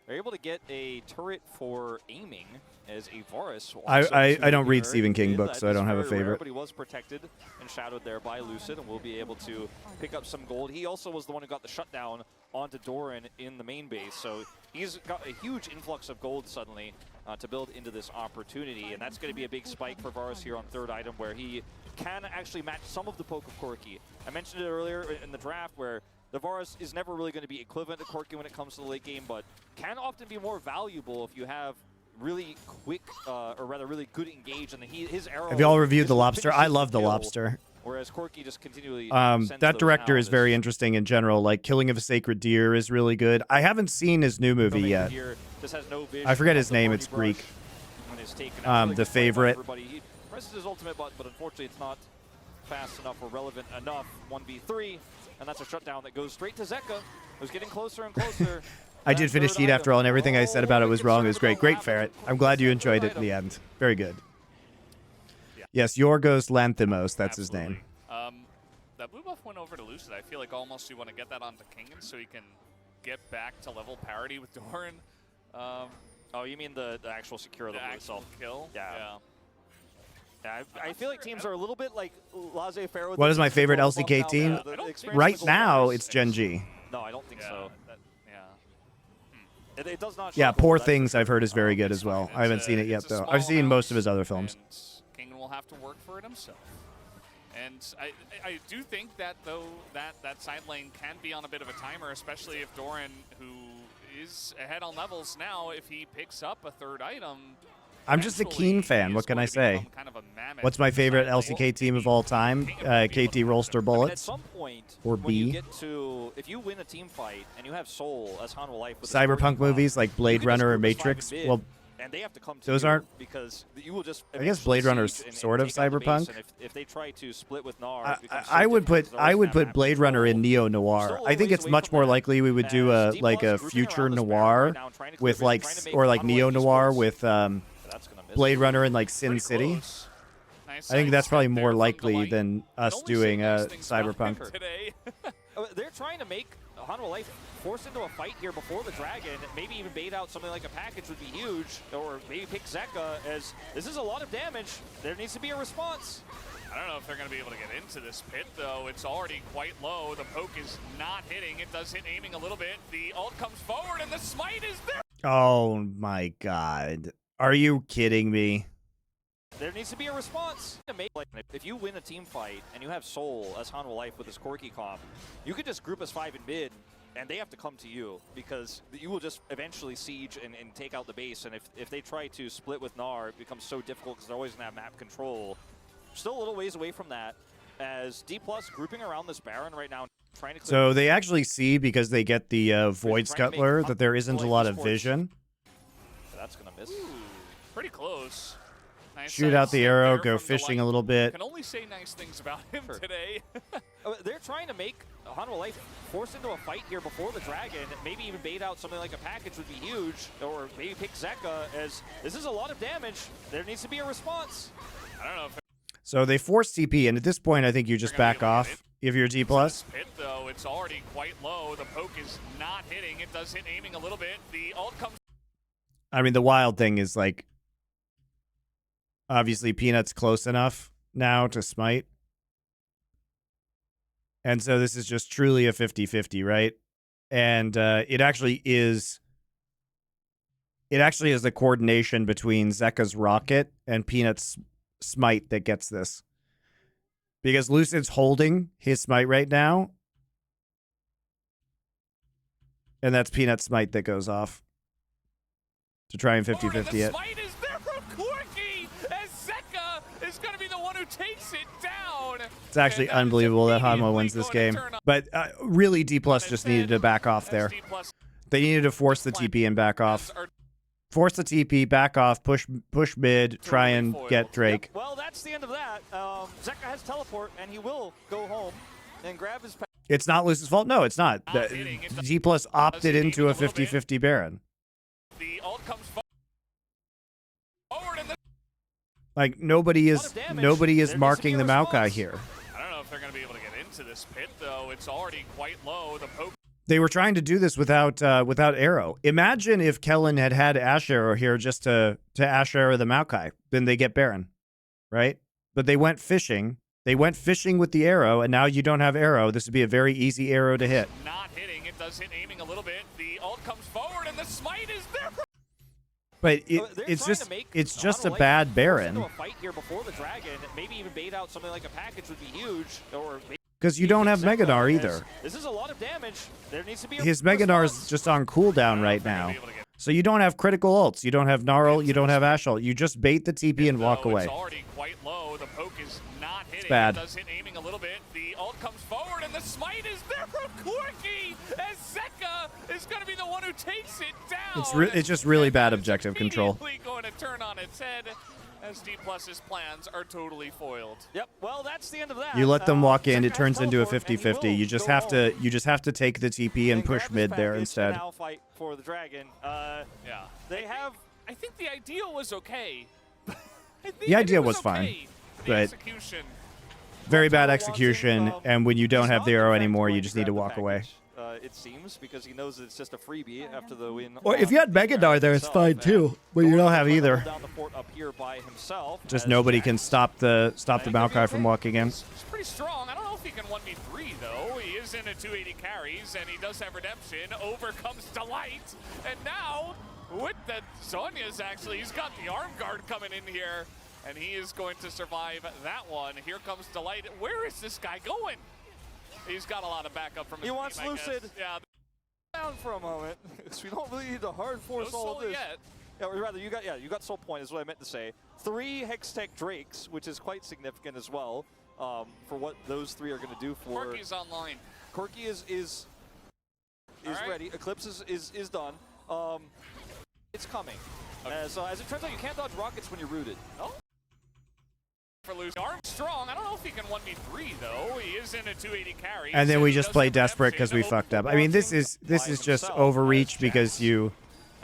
They're able to get a turret for aiming as a Varus. I don't read Stephen King books, so I don't have a favorite. Rare, but he was protected and shadowed there by Lucid, and will be able to pick up some gold. He also was the one who got the shutdown onto Doran in the main base, so he's got a huge influx of gold suddenly to build into this opportunity, and that's going to be a big spike for Varus here on third item, where he can actually match some of the poke of Corki. I mentioned it earlier in the draft where the Varus is never really going to be equivalent to Corki when it comes to the late game, but can often be more valuable if you have really quick, or rather really good engage, and his arrow... Have you all reviewed The Lobster? I love The Lobster. Whereas Corki just continually that director is very interesting in general. Like, Killing of a Sacred Deer is really good. I haven't seen his new movie yet. I forget his name. It's Greek. The Favorite. He presses his ultimate button, but unfortunately it's not fast enough or relevant enough. 1v3, and that's a shutdown that goes straight to Zeka, who's getting closer and closer. I did finish Heat after all, and everything I said about it was wrong. It was great. Great Ferret. I'm glad you enjoyed it in the end. Very good. Yes, Yorgos Lanthimos, that's his name. That blue buff went over to Lucid. I feel like almost you want to get that onto Kingen so he can get back to level parity with Doran. Oh, you mean the actual secure level itself? Kill? Yeah. I feel like teams are a little bit like laissez-faire. What is my favorite LCK team? Right now, it's Gen G. No, I don't think so. It does not. Yeah, Poor Things I've heard is very good as well. I haven't seen it yet, though. I've seen most of his other films. Kingen will have to work for it himself. And I do think that, though, that side lane can be on a bit of a timer, especially if Doran, who is ahead on levels now, if he picks up a third item. I'm just a Keen fan. What can I say? Kind of a What's my favorite LCK team of all time? KT Rolster Bullets. I mean, at some point, or when B. you get to, if you win a team fight and you have Soul as Hanwha Life with Cyberpunk movies like Blade Runner or Matrix. Well, and they have to come to those you aren't. because you will just. I guess Blade Runner's sort of cyberpunk. If they try to split with Gnar, I would put Blade Runner in neo noir. I think it's much more likely we would do a future noir with like neo noir with Blade Runner in like Sin City. I think that's probably more likely than us doing cyberpunk. They're trying to make Hanwha Life force into a fight here before the dragon. Maybe even bait out something like a package would be huge, or maybe pick Zeka, as this is a lot of damage. There needs to be a response. I don't know if they're going to be able to get into this pit, though. It's already quite low. The poke is not hitting. It does hit aiming a little bit. The ult comes forward, and the smite is there. Oh my god. Are you kidding me? There needs to be a response. If you win a team fight and you have Soul as Hanwha Life with his quirky comp, you could just group as 5 in mid, and they have to come to you because you will just eventually siege and take out the base. And if they try to split with Gnar, it becomes so difficult because they're always going to have map control. Still a little ways away from that, as Dplus grouping around this Baron right now, trying to. So they actually see, because they get the Void Scuttler, that there isn't a lot of vision. That's going to miss. Ooh, pretty close. Nice Shoot out the arrow, go fishing a little bit. Can only say nice things about him today. They're trying to make Hanwha Life force into a fight here before the dragon. Maybe even bait out something like a package would be huge, or maybe pick Zeka, as this is a lot of damage. There needs to be a response. I don't know if so they force TP, and at this point, I think you just back off if you're Dplus. pit, though, it's already quite low. The poke is not hitting. It does hit aiming a little bit. The ult comes. I mean, the wild thing is, like, obviously Peanut's close enough now to smite. And so this is just truly a 50-50, right? And it actually is the coordination between Zeka's rocket and Peanut's smite that gets this. Because Lucid's holding his smite right now. And that's Peanut's smite that goes off to try and 50-50 it. Smite is there from Quirky, as Zeka is going to be the one who takes it down. It's actually unbelievable that Hanwha wins this game. But really, Dplus just needed to back off there. They needed to force the TP and back off. Force the TP, back off, push mid, try and get Drake. Yep. Well, that's the end of that. Zeka has teleport, and he will go home and grab his. It's not Lucid's fault. No, it's not. Dplus opted into a 50-50 Baron. The ult comes forward, and like nobody is marking the Maokai here. I don't know if they're going to be able to get into this pit, though. It's already quite low. The poke. They were trying to do this without arrow. Imagine if Kellen had Ash Arrow here just to Ash Arrow the Maokai. Then they get Baron, right? But they went fishing. They went fishing with the arrow, and now you don't have arrow. This would be a very easy arrow to hit. Not hitting. It does hit aiming a little bit. The ult comes forward, and the smite is there. But it's just a bad Baron. A fight here before the dragon. Maybe even bait out something like a package would be huge, or. Because you don't have Mega Gnar either. This is a lot of damage. There needs to be his Mega Gnar's just on cooldown right now. So you don't have critical ults. You don't have Gnarl. You don't have Ash ult. You just bait the TP and walk away. It's already quite low. The poke is not hitting. It's bad. It does hit aiming a little bit. The ult comes forward, and the smite is there from Quirky, as Zeka is going to be the one who takes it down. It's just really bad objective control. Going to turn on its head, as Dplus's plans are totally foiled. Yep. Well, that's the end of that. You let them walk in, it turns into a 50-50. You just have to take the TP and push mid there instead. Now fight for the dragon. Yeah. I think the idea was okay. The idea was fine, but very bad execution. And when you don't have the arrow anymore, you just need to walk away. It seems, because he knows it's just a freebie after the win. Or if you had Mega Gnar there, it's fine too. But you don't have either. Just nobody can stop the Maokai from walking in. He's pretty strong. I don't know if he can 1v3 though. He is in a 280 carries, and he does have redemption. Overcomes Delight, and now with the Sonya's actually, he's got the arm guard coming in here. and he is going to survive that one. Here comes Delight. Where is this guy going? He's got a lot of backup from his He wants team, I Lucid. guess. Yeah. Down for a moment, because we don't really need to hard force No all soul of this. yet. Yeah, or rather, you got Soul Point is what I meant to say. 3 Hextech Drakes, which is quite significant as well for what those 3 are going to do for. Corky's online. Corky is right. ready. Eclipse is done. It's coming. Okay. As it turns out, you can't dodge rockets when you're rooted. Oh. For Lucy. Armstrong, I don't know if he can 1v3 though. He is in a 280 carry. And then we just play play desperate because we fucked up. I mean, this is just overreach because you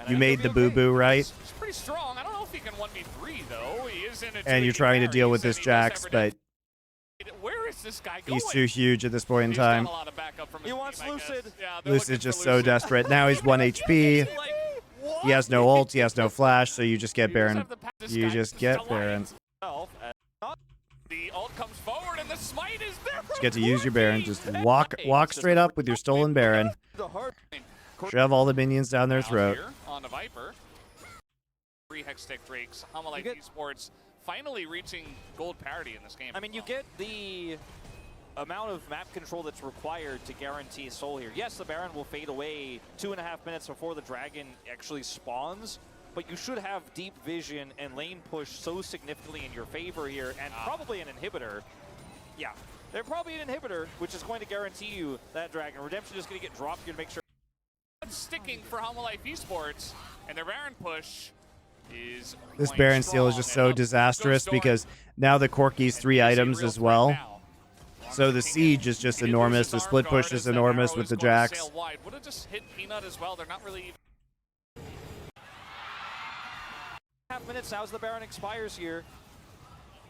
made the boo-boo, right? He's pretty strong. I don't know if he can 1v3 though. He is in a 280 And you're trying to deal with carry, this Jax, but where is this guy going? he's too huge at this point in He's got time. a lot of backup from his He wants team, I guess. Lucid. Yeah, they're looking Lucid's just for so Lucid. desperate. Now he's 1 HP. He has no ult, he has no flash, so you just get You Baron. have to pass this You guy. just get Delight. Baron. The ult comes forward and the smite is there. Just get to use your Baron. Just walk straight up with your stolen Baron. Shove all the minions down their throat. Here on the Viper. 3 Hextech Drakes. Hanwha You get- Esports finally reaching gold parity in this game. I mean, you get the amount of map control that's required to guarantee soul here. Yes, the Baron will fade away 2.5 minutes before the dragon actually spawns, but you should have deep vision and lane push so significantly in your favor here, and probably an inhibitor. Yeah, they're probably an inhibitor, which is going to guarantee you that dragon. Redemption is going to get dropped here to make sure. Sticking for Hanwha Esports, and their Baron push is This going Baron steal is just strong. so And up disastrous goes Doran. because now the Corky's 3 And items real as threat well. now. So the siege is just He did lose enormous. his The arm split guard push as is that enormous arrow with is the going to Jax. sail wide. Would have just hit Peanut as well. They're not really even. 2.5 minutes now as the Baron expires here.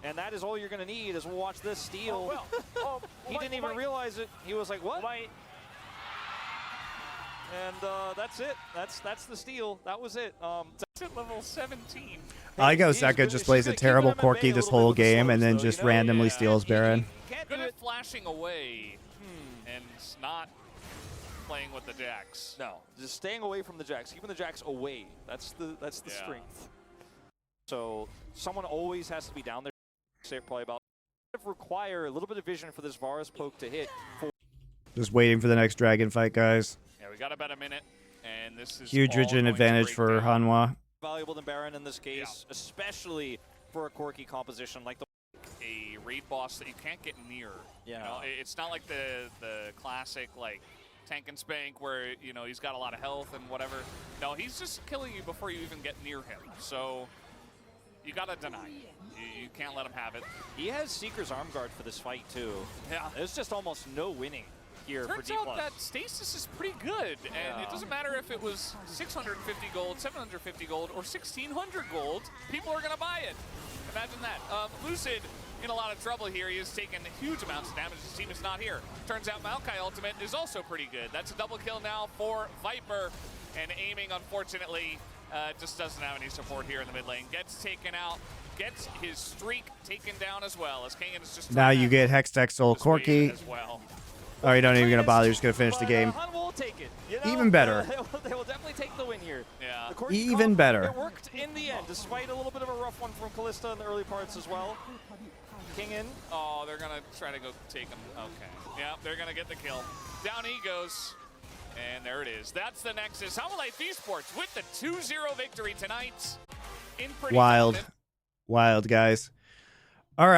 And that is all you're going to need as we'll watch this steal. He didn't even realize it. He was like, what? And that's it. That's the steal. That was it. It's at level 17. I go Seka just plays a terrible Corky this whole game and then just randomly steals Baron. Can't Good do at it. flashing away and not playing with the Jax. No, just staying away from the Jax, keeping the Jax away. That's the Yeah. strength. So someone always has to be down there. Say probably about require a little bit of vision for this Varus poke to hit. Just waiting for the next dragon fight, guys. Yeah, we got about a minute, and this is Huge all region going to advantage break for down. Hanwha. Valuable than Baron in this case, especially for a Corky composition like the. A raid boss that you can't get near. Yeah. You know, it's not like the classic like tank and spank where you know he's got a lot of health and whatever. No, he's just killing you before you even get near him. So you gotta deny. You can't let him have it. He has Seeker's arm guard for this fight too. Yeah. There's just almost no winning here Turns for out Dplus. that stasis is pretty good, and it doesn't matter if it was 650 gold, 750 gold, or 1600 gold. People are gonna buy it. Imagine that. Lucid in a lot of trouble here. He has taken huge amounts of damage. His team is not here. Turns out Maokai ultimate is also pretty good. That's a double kill now for Viper, and aiming, unfortunately, just doesn't have any support here in the mid lane. Gets taken out. Gets his streak taken down as well. As Kangan is just Now trying you to get Hextech Soul dissuade Corky. as well. Oh, you're not even going to bother. You're just going to finish the game. Hanwha will take it. You know, Even better. They will definitely take the win here. Yeah. The Corky Even comp, better. It worked in the end, despite a little bit of a rough one from Callista in the early parts as well. Kingan. Oh, they're gonna try to go take him. Okay. Yeah, they're gonna get the kill. Down he goes. And there it is. That's the Nexus. Hanwha Esports with the 2-0 victory tonight. In pretty Wild. dominant. Wild, guys.